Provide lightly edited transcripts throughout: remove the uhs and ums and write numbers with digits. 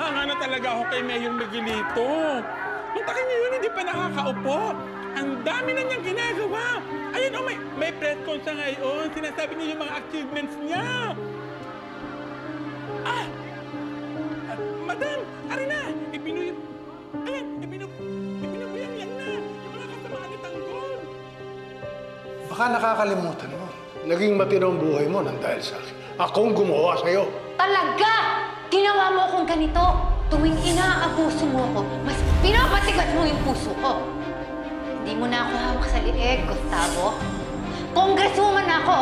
Nahanga na talaga ako kay Mayor Miguelito. Puntakin niyo yun, hindi pa nakakaupo. Ang dami na niyang ginagawa. Ayun, may press con siya ngayon. Sinasabi niya yung mga achievements niya. Madam, ari na. Ibinubuyan yan na. Yung mga kasamaan ni Tanggol. Baka nakakalimutan mo. Naging matino ang buhay mo nang dahil sa akin. Akong gumawa sa'yo. Talaga! Ginawa mo akong ganito. Tuwing inaabuso mo ako, mas pinapatigas mo yung puso ko. Hindi mo na ako hawak sa liig, Gustavo. Congresswoman ako!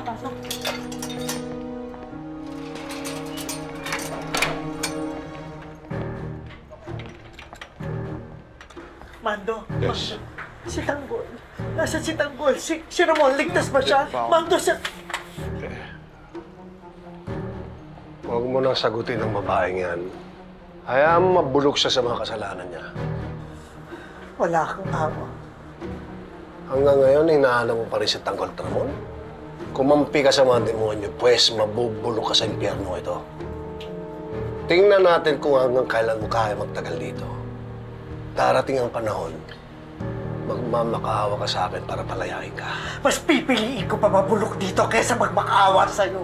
Pasok. Mando, Yes. si Tanggol. Nasaan si Tanggol? Si Ramon, ligtas ba siya? Mando, Huwag mo nang sagutin ang babaeng yan. Hayaan mo mabulok siya sa mga kasalanan niya. Wala kang awa. Hanggang ngayon, hinahanap mo pa rin si Tanggol Ramon? Kumampi ka sa mga demonyo, pues mabubulok ka sa impyerno ito. Tingnan natin kung hanggang kailan mo kaya magtagal dito. Darating ang panahon, magmamakaawa ka sa akin para palayain ka. Mas pipiliin ko pa mabulok dito kaysa magmakaawa sa'yo.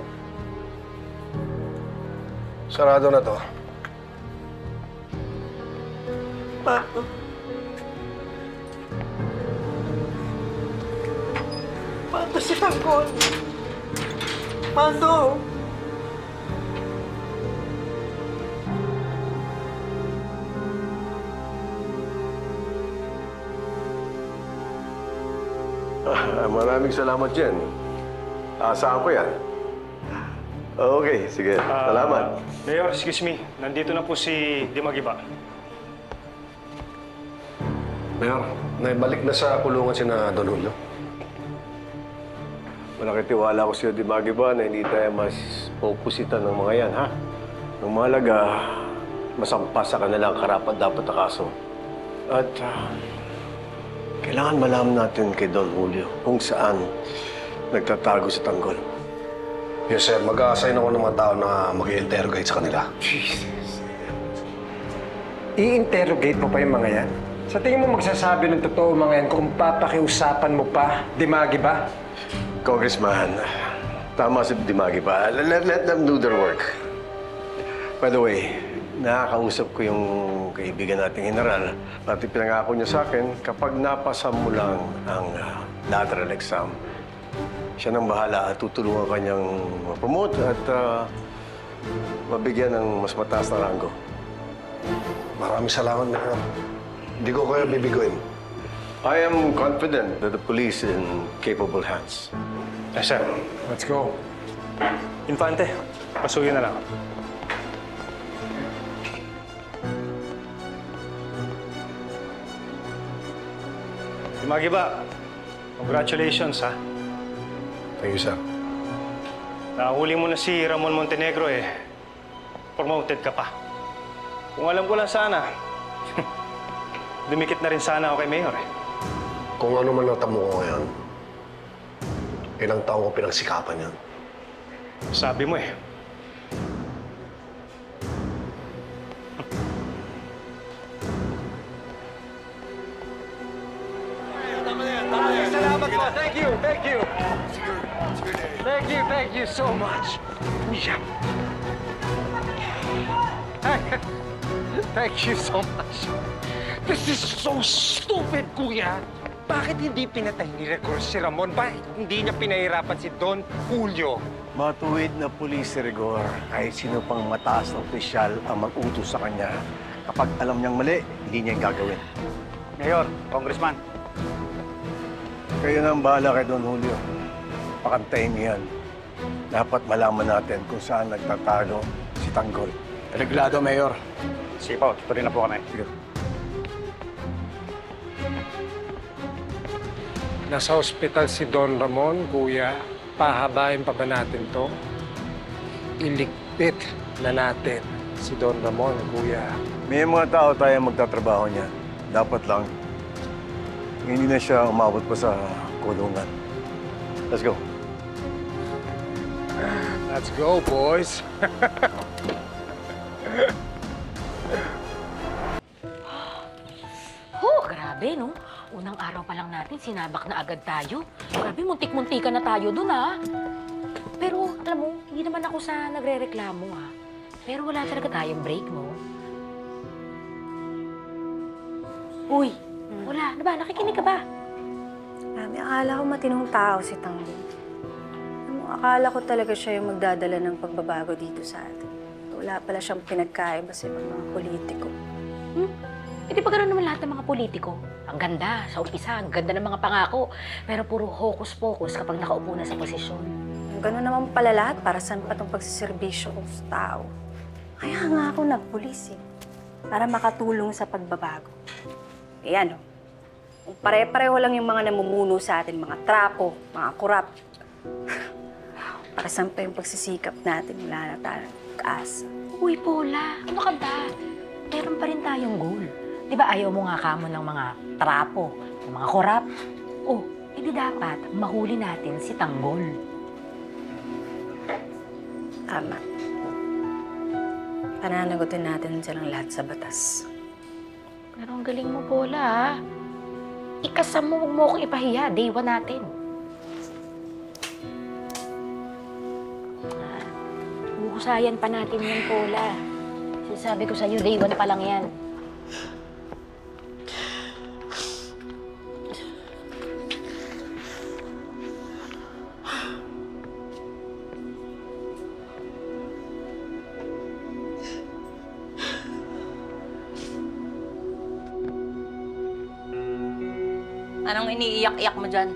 Sarado na to. Mando. Mando, si Tanggol. Mando. Maraming salamat dyan. Saan ko yan? Okay, sige. Salamat. Mayor, excuse me. Nandito na po si Dimagiba. Mayor, naibalik na sa kulungan si na Don Julio. Malaki tiwala ko sa'yo, Dimagiba, na hindi tayo mas pupusitan ng mga yan, ha? Ang mahalaga, masampasa ka na lang karapat dapat na kaso. At kailangan malaman natin kay Don Julio kung saan nagtatago si Tanggol. Yes, sir. Mag-a-assign ako ng mga tao na mag-i-interrogate sa kanila. Jesus. I-interrogate mo pa yung mga yan? Sa tingin mo magsasabi ng totoo mga yan kung papakiusapan mo pa, Dimagiba? Congressman, tama si Dimagiba. Let them do their work. By the way, nakakausap ko yung kaibigan nating general. At pinangako niya sa akin, kapag napasa mo lang ang lateral exam, siya nang bahala at tutulungan kanyang ma-promote at mabigyan ng mas mataas na ranggo. Maraming salamat, Mayor. Hindi ko kayo bibiguin. I am confident that the police is in capable hands. Yes, sir. Let's go. Infante, pasuyin na lang. Dimagiba, congratulations, ha? Thank you, sir. Nakahuli mo na si Ramon Montenegro, eh. Promoted ka pa. Kung alam ko lang sana, dumikit na rin sana ako kay Mayor, eh. Kung ano man natamo ko ngayon, ilang taong ko pinagsikapan yan. Sabi mo, eh. Salamat po. Thank you. Thank you so much. Thank you so much. This is so stupid, Kuya. Bakit hindi pinatay ni Rigor si Ramon? Bakit hindi niya pinahirapan si Don Julio? Matuwid na pulis si Rigor. Kahit sino pang mataas na opisyal ang mag-utos sa kanya. Kapag alam niyang mali, hindi niya yung gagawin. Mayor, Congressman. Kayo na ang bahala kay Don Julio. Pakantayin niyo yan. Dapat malaman natin kung saan nagtatago si Tanggol. Reglado, Mayor. Sige po, tuloy na po kami. Sige. Nasa ospital si Don Ramon, kuya. Pahabain pa ba natin to? Iligpit na natin si Don Ramon, kuya. May mga tao tayo magtatrabaho niya. Dapat lang, hindi na siya umabot pa sa kulungan. Let's go. Let's go, boys. Grabe, no? Unang araw pa lang natin, sinabak na agad tayo. Grabe, muntik-muntikan na tayo dun, ha? Pero, alam mo, hindi naman ako sa nagre-reklamo, ha? Pero wala talaga tayong break, no? Uy, wala. Ano ba? Nakikinig ka ba? Mami, akala ko matinong tao si Tanggol. Akala ko talaga siya yung magdadala ng pagbabago dito sa atin. Wala pala siyang pinagkaiba sa ibang mga politiko. Eh, di ba gano'n naman lahat ng mga politiko? Ang ganda, sa umpisa, ang ganda ng mga pangako. Pero puro hocus-pocus kapag nakaupo na sa posisyon. Gano'n naman pala lahat para saan pa itong pagsiservisyo ko sa tao. Kaya nga ako nagpulis eh. Para makatulong sa pagbabago. Eh ano, kung pare-pareho lang yung mga namumuno sa atin, mga trapo, mga kurap. Para saan pa yung pagsisikap natin, wala na tayong pag-asa. Uy, Paula, ano ka ba? Meron pa rin tayong goal. Di ba ayaw mo nga kamo ng mga trapo, ng mga korap? Oh, hindi dapat mahuli natin si Tanggol. Tama. Pananagutin natin silang lahat sa batas. Pero ang galing mo, Paula, ha? Ikasam mo, huwag mo akong ipahiya. Day 1 natin. Huhusayan pa natin yan, Paula. Sinasabi ko sa'yo, day 1 pa lang yan. Anong iniiyak-iyak mo dyan?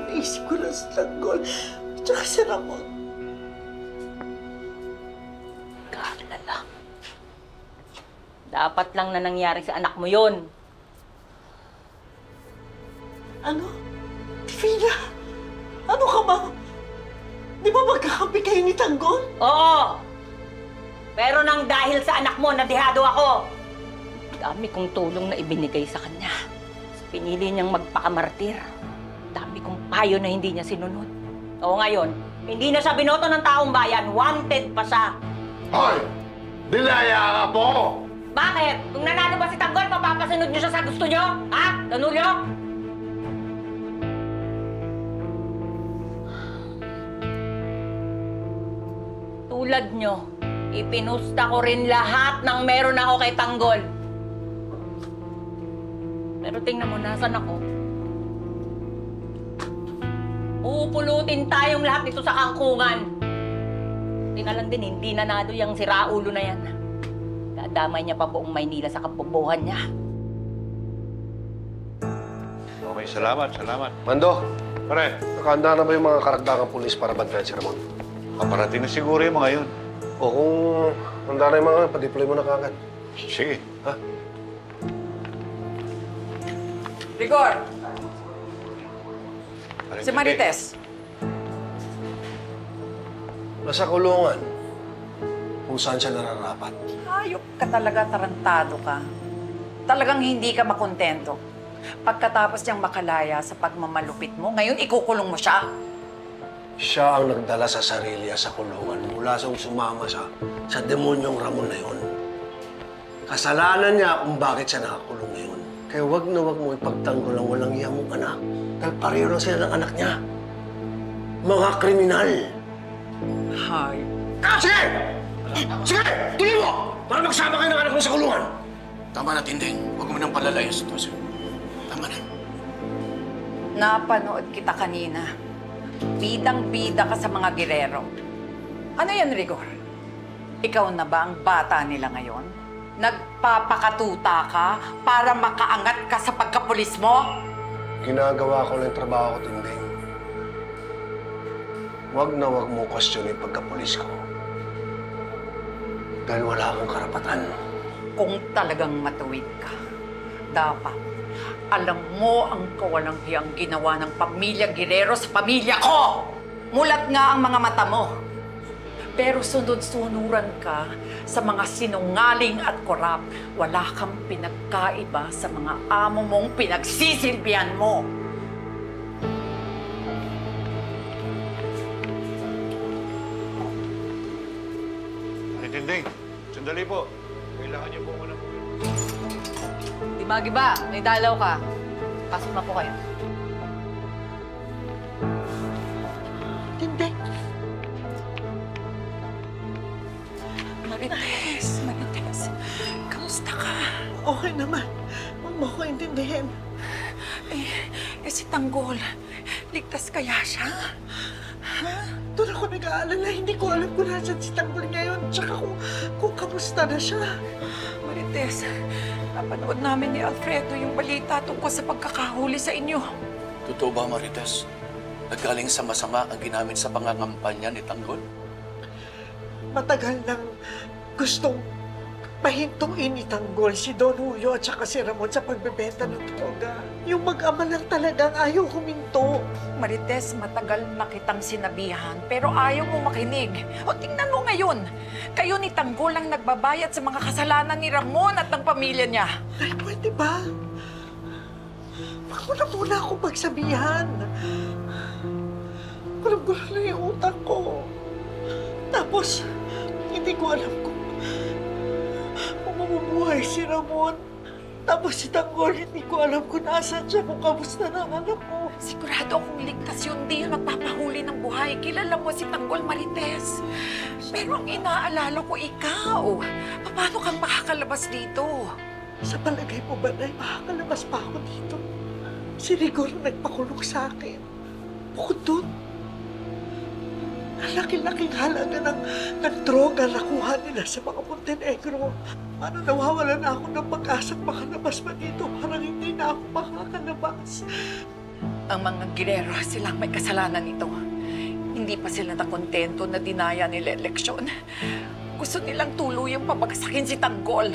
Naisip ko na si Tanggol, tsaka si Ramon. Kaalala. Dapat lang na nangyari sa anak mo yun. Ano? Tifina? Ano ka ba? Di ba magkakampi kayo ni Tanggol? Oo! Pero nang dahil sa anak mo, nadihado ako. Dami kong tulong na ibinigay sa kanya. Pinili niyang magpakamartir. Dami kong payo na hindi niya sinunod. O ngayon, hindi na siya binoto ng taong bayan. Wanted pa siya. Hoy! Dinaya ka po! Bakit? Kung nanalo ba si Tanggol, mapapasunod niyo siya sa gusto niyo? Ha? Danulyo? Tulad niyo, ipinusta ko rin lahat ng meron ako kay Tanggol. Pero tingnan mo, nasan ako? Pupulutin tayong lahat dito sa kangkungan. Hindi na lang din, hindi nanalo yung siraulo na yan. Dadamay niya pa buong Maynila sa kabobohan niya. Okay, salamat. Mando, Pare, nakahanda na ba yung mga karagdagang pulis para bantayan si Ramon? paparating na siguro yung mga yun. O kung handa na yung mga, pa-deploy mo na kagad. Sige. Ha? Rigor! Pare, Si Marites. Nasa kulungan. Kung saan siya nararapat. Ayok ka talaga, tarantado ka. Talagang hindi ka makontento. Pagkatapos niyang makalaya sa pagmamalupit mo, ngayon ikukulong mo siya. Siya ang nagdala sa sarili sa kulungan mula sa sumama siya sa demonyong Ramon na yun. Kasalanan niya kung bakit siya nakakulong ngayon. Kaya wag na wag mo ipagtanggol ang walang iya mong anak. Dahil pareho lang sila ng anak niya. Mga kriminal. Hay. Sige! Sige! Tuloy mo! Para magsama kayo ng anak mo sa kulungan. Tama na, Tinding. Huwag mo nang palalayan sa sitwasyon. Tama na. Napanood kita kanina. Bidang-bida ka sa mga girero. Ano yan, Rigor? Ikaw na ba ang bata nila ngayon? Nagpapakatuta ka para makaangat ka sa pagkapulis mo? Ginagawa ko lang yung trabaho ko, Tinding. Wag na wag mo question yung pagkapulis ko. Dahil wala kang karapatan. Kung talagang matuwid ka, dapat alam mo ang kawalang hiyang ginawa ng pamilya Guerrero sa pamilya ko! Mulat nga ang mga mata mo. Pero sunod-sunuran ka sa mga sinungaling at korap. Wala kang pinagkaiba sa mga amo mong pinagsisilbihan mo. Tinding, sandali po. Kailangan niyo po muna po. Dimagi ba? May dalaw ka. Pasok na po kayo. Hindi. Marites. Kamusta ka? Okay naman. Huwag mo ko intindihin. Si Tanggol, ligtas kaya siya? Doon ako nag-aalala. Hindi ko alam kung nasan si Tanggol ngayon. Tsaka kung kamusta na siya. Marites, napanood namin ni Alfredo yung balita tungkol sa pagkakahuli sa inyo. Totoo ba, Marites? Naggaling sa masama ang ginamit sa pangangampanya ni Tanggol? Matagal nang gustong pahintuin ni Tanggol si Don Julio at saka si Ramon sa pagbebenta ng droga. Yung mag-ama lang talagang ayaw huminto. Marites, matagal na kitang sinabihan, pero ayaw mo makinig. O tingnan mo ngayon, kayo ni Tanggol ang nagbabayad sa mga kasalanan ni Ramon at ng pamilya niya. Ay, pwede ba? Wag mo na muna akong pagsabihan. Gulang-gulang na yung utang ko. Tapos, hindi ko alam kung mabubuhay si Ramon. Tapos si Tanggol, hindi ko alam kung nasaan siya, kung kamusta na ang anak ko. Sigurado akong ligtas yun, di yun magpapahuli ng buhay. Kilala mo si Tanggol, Marites. Pero ang inaalala ko, ikaw. Paano kang makakalabas dito? Sa palagay mo ba na makakalabas pa ako dito? Si Rigor ang nagpakulong sa akin. Bukod doon, ang laki-laking halaga ng droga na nakuha nila sa mga Montenegro. Paano nawawalan na ako ng pag-asang makalabas pa dito? Parang hindi na ako makakalabas. Ang mga Guerrero, silang may kasalanan nito. Hindi pa sila nakontento na dinaya nila eleksyon. Gusto nilang tuluyang pabagsakin si Tanggol.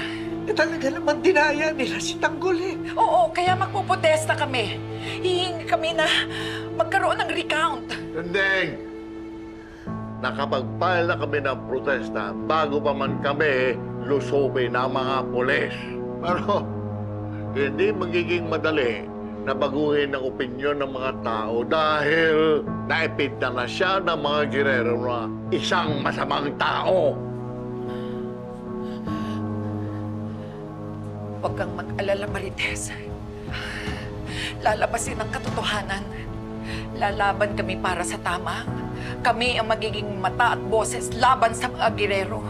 Talaga naman dinaya nila si Tanggol eh. Oo, kaya magpuprotesta kami. Hihingi kami na magkaroon ng recount. Tinding! Nakapag-file na kami ng protesta bago pa man kami lusubin ng mga pulis. Pero hindi magiging madali na baguhin ang opinyon ng mga tao dahil naipinta na siya ng mga Guerrero na isang masamang tao. Huwag kang mag-alala, Marites. Lalabasin ang katotohanan. Lalaban kami para sa tama. Kami ang magiging mata at boses laban sa mga Guerrero.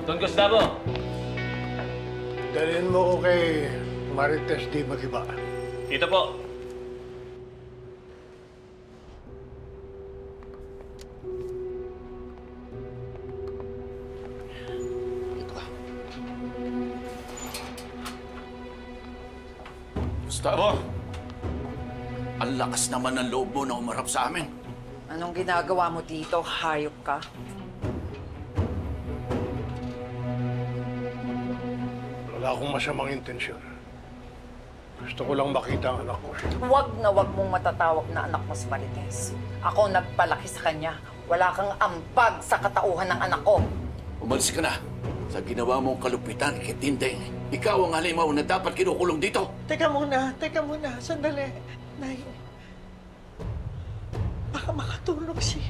Don Gustavo! Dalhin mo ko kay Marites Di Magiba. Dito po. Gustavo, ang lakas naman ng loob mo na umarap sa amin. Anong ginagawa mo dito? Hayop ka? Wala akong masamang intensyon. Gusto ko lang makita ang anak ko. Huwag na huwag mong matatawag na anak mo si Marites. Ako nagpalaki sa kanya. Wala kang ambag sa katauhan ng anak ko. Umalis ka na sa ginawa mong kalupitan kay Tinding. Ikaw ang halimaw na dapat kinukulong dito. Teka muna. Sandali. Nay, baka makatulong si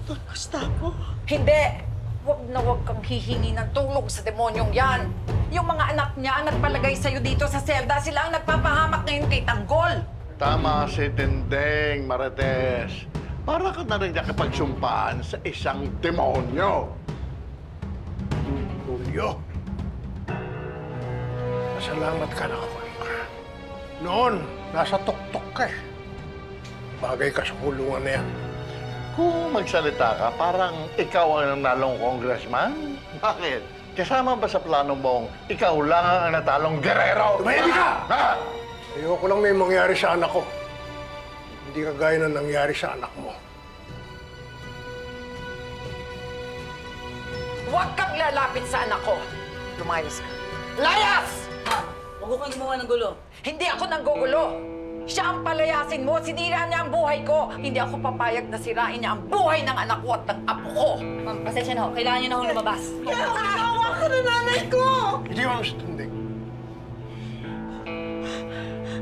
Don Gustavo. Hindi! Huwag na huwag kang hihingi ng tulong sa demonyong yan. Yung mga anak niya ang nagpalagay sa'yo dito sa selda. Sila ang nagpapahamak ngayon kay Tanggol. Tama si Tinding, Marites. Para ka na rin nakapagsumpaan sa isang demonyo. Julio, masalamat ka na kapag. Noon, nasa tuktok ka eh. Bagay ka sa kulungan na yan. Kung magsalita ka, parang ikaw ang nanalong congressman? Bakit? Kasama ba sa plano mong ikaw lang ang natalong Guerrero? Tumahimik ka! Ha? Ayoko lang may mangyari sa anak ko. Hindi kagaya na nangyari sa anak mo. Huwag kang lalapit sa anak ko. Lumayas ka. Layas! Huwag kang gumawa ng gulo. Hindi ako nanggugulo. Siya ang palayasin mo. Sinira niya ang buhay ko. Hindi ako papayag na sirain niya ang buhay ng anak ko at ng apo ko. Ma'am, pasensya na ho. Kailangan niyo na ho lumabas. Awa ko na nanay ko! Hindi mo mastundin.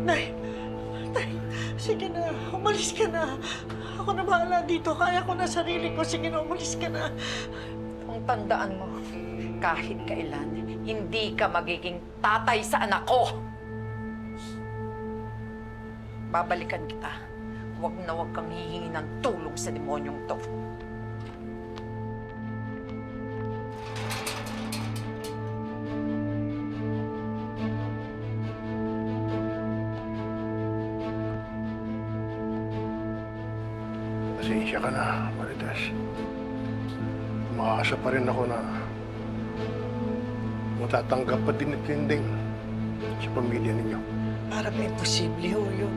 Nay, sige na. Umalis ka na. Ako na bahala dito. Kaya ko na sarili ko. Sige na, umalis ka na. Kung tandaan mo, kahit kailan, hindi ka magiging tatay sa anak ko. Babalikan kita. Huwag na huwag kang hihingi ng tulong sa demonyong to. Pasensya ka na, Marites. Umaasa pa rin ako na matatanggap pa din at Tinding sa pamilya ninyo. Parang imposible ho yun.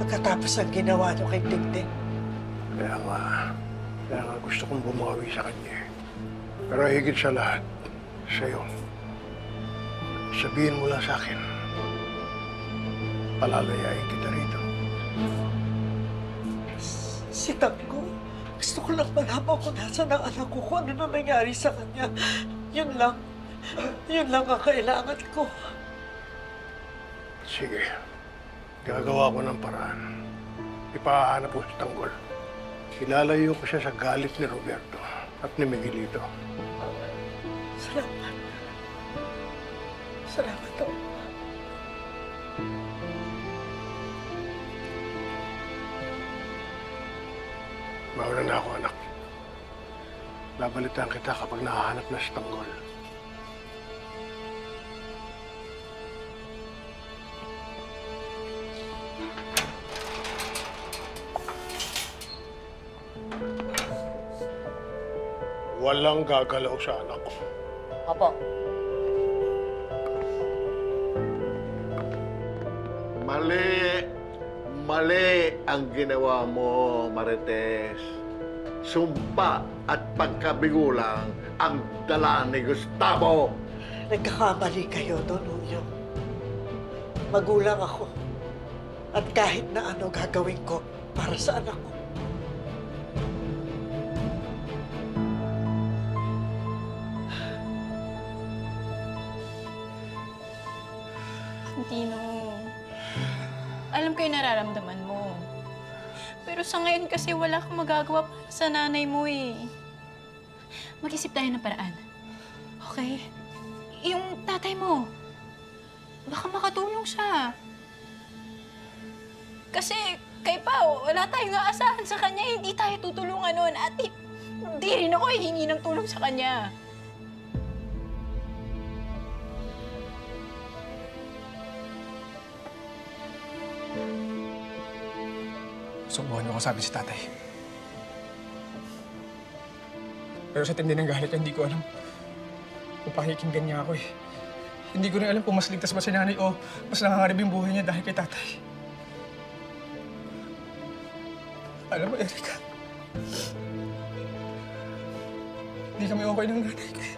Pagkatapos ang ginawa niyo kay Tingting. Kaya nga gusto kong bumawi sa kanya. Pero higit sa lahat, sa'yo, sabihin mo lang sa akin, palalayain kita rito. Si Tango, gusto ko lang malaman kung nasa ng anak ko, kung ano na nangyari sa kanya. Yun lang ang kailangan ko. Sige, gagawa ko ng paraan. Ipahanap ko si Tanggol. Ilalayo ko siya sa galit ni Roberto at ni Miguelito. Salamat. Salamat po. Mauna na ako, anak. Babalitaan kita kapag nahahanap na si Tanggol. Walang gagalaw sa anak ko. Opo. Mali ang ginawa mo, Marites. Sumpa at pagkabigulang ang dala ni Gustavo. Nagkakamali kayo doon, Julio. Magulang ako. At kahit na ano gagawin ko para sa anak ko. Tino, alam ko yung nararamdaman mo. Pero sa ngayon kasi wala kang magagawa para sa nanay mo eh. Mag-isip tayo ng paraan. Okay? Yung tatay mo, baka makatulong siya. Kasi kay Pao, wala tayong aasahan sa kanya. Hindi tayo tutulungan nun. At hindi rin ako hihingi ng tulong sa kanya. Subuhan niyo kasabi si tatay. Pero sa tindi ng galit, hindi ko alam kung pakikinggan niya ako eh. Hindi ko rin alam kung mas ligtas ba si nanay o mas nangangarib yung buhay niya dahil kay tatay. Alam mo, Erica, hindi kami okay ng nanay ko eh.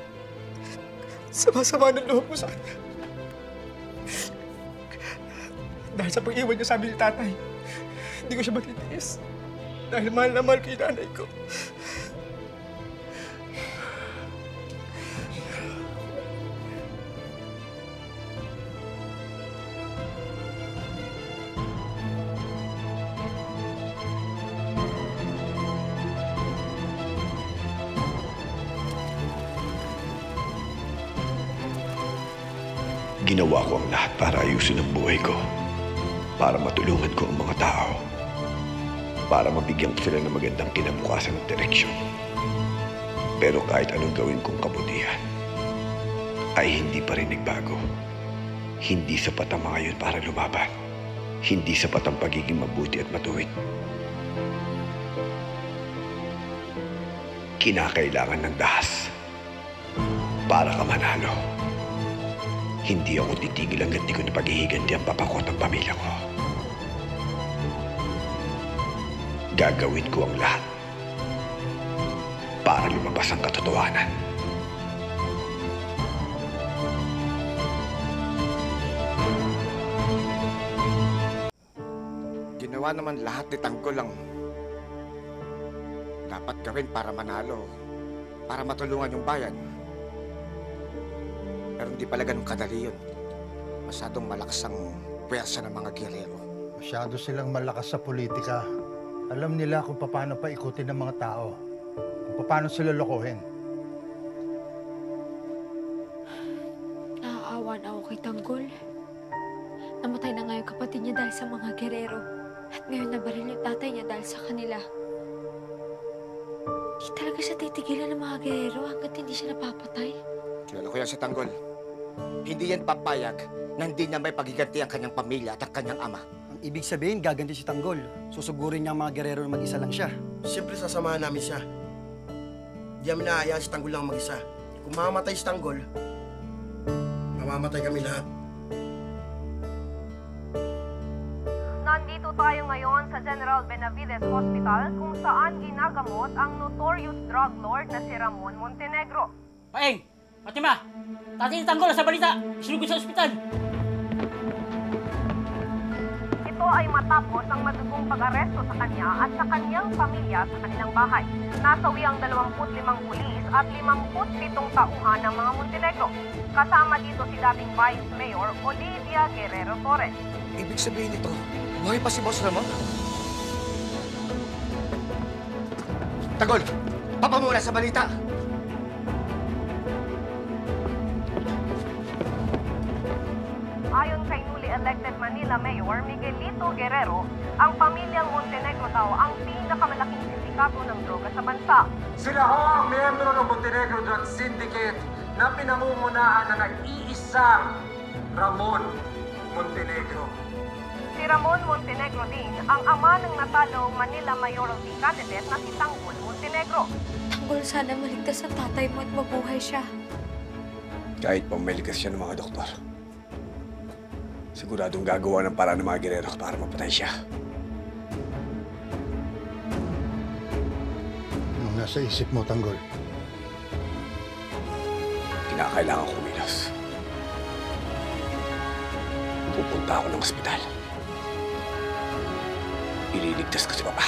Sama-sama ng loob mo sa kanya. Dahil sa pag-iwan niya sabi ni tatay, hindi ko siya matitiis. Dahil mahal na mahal ko yung nanay ko. Ginawa ko ang lahat para ayusin ang buhay ko. Para matulungan ko ang mga tao. Para mabigyan ko sila ng magandang kinabukasan at direksyon. Pero kahit anong gawin kong kabutihan, ay hindi pa rin nagbago. Hindi sapat ang mga yun para lumaban. Hindi sapat ang pagiging mabuti at matuwid. Kinakailangan ng dahas para ka manalo. Hindi ako titigil hanggang di ko napaghihiganti ang papa ko at ang pamilya ko. Gagawin ko ang lahat para lumabas ang katotohanan. Ginawa naman lahat ni Tanggol ang dapat gawin para manalo, para matulungan yung bayan. Pero hindi pala ganun kadali yun. Masyadong malakas ang pwersa ng mga giyerero. Masyado silang malakas sa politika. Alam nila kung paano paikutin ng mga tao. Kung paano sila lokohin. Naaawa na ako kay Tanggol. Namatay na nga yung kapatid niya dahil sa mga giyerero. At ngayon nabaril yung tatay niya dahil sa kanila. Hindi talaga siya titigilan ng mga giyerero hanggat hindi siya napapatay. Kilala ko yan si Tanggol. Hindi yan papayag na hindi niya may pagiganti ang kanyang pamilya at ang kanyang ama. Ang ibig sabihin, gaganti si Tanggol. Susugurin niya ang mga giyerero na mag-isa lang siya. Siyempre sasamahan namin siya. Di namin naayaan si Tanggol lang mag-isa. Kung mamamatay si Tanggol, mamamatay kami lahat. Nandito tayo ngayon sa General Benavides Hospital kung saan ginagamot ang notorious drug lord na si Ramon Montenegro. Paeng! Fatima! Tatay ni Tanggol sa balita! Isinugod sa ospital! Ito ay matapos ang madugong pag-aresto sa kanya at sa kanyang pamilya sa kanilang bahay. Nasawi ang 25 pulis at 57 tauhan ng mga Montenegro. Kasama dito si dating Vice Mayor Olivia Guerrero Torres. Ibig sabihin nito, buhay pa si Boss Ramon? Tanggol! Papa muna sa balita! Ayon kay newly elected Manila Mayor Miguelito Guerrero, ang pamilyang Montenegro daw ang pinakamalaking sindikato ng droga sa bansa. Sila ho ang miyembro ng Montenegro Drug Syndicate na pinangungunahan ng nag-iisang Ramon Montenegro. Si Ramon Montenegro din ang ama ng natalong Manila Mayoralty candidate na si Tanggol Montenegro. Tanggol, sana maligtas ang tatay mo at mabuhay siya. Kahit pa may likas siya ng mga doktor, siguradong gagawa ng paraan ng mga giyerero para mapatay siya. Anong nasa isip mo, Tanggol? Kinakailangan ko kumilos. Pupunta ako ng ospital. Ililigtas ko si Papa.